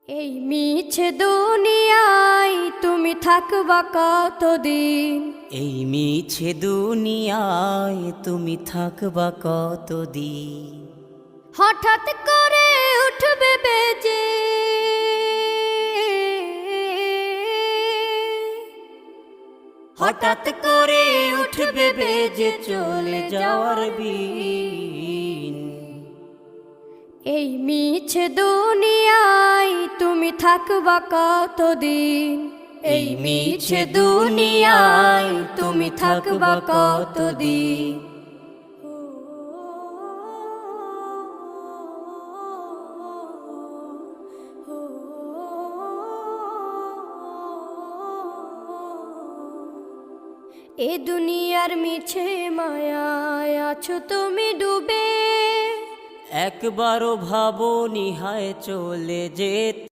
এই মিছে দুনিয়ায় তুমি থাকবা কতদিন? এই মিছে দুনিয়ায় তুমি থাকবা কতদিন? হঠাৎ করে উঠবে বেজে হঠাৎ করে উঠবে বেজে চলে যাওয়ার বিন। এই মিছে দুনিয়ায় তুমি থাকবা কতদিন? এই মিছে দুনিয়ায় তুমি থাকবা কতদিন? এ দুনিয়ার মিছে মায়ায় আছো তুমি ডুবে, একবারও ভাবো নিহায় চলে যেতে।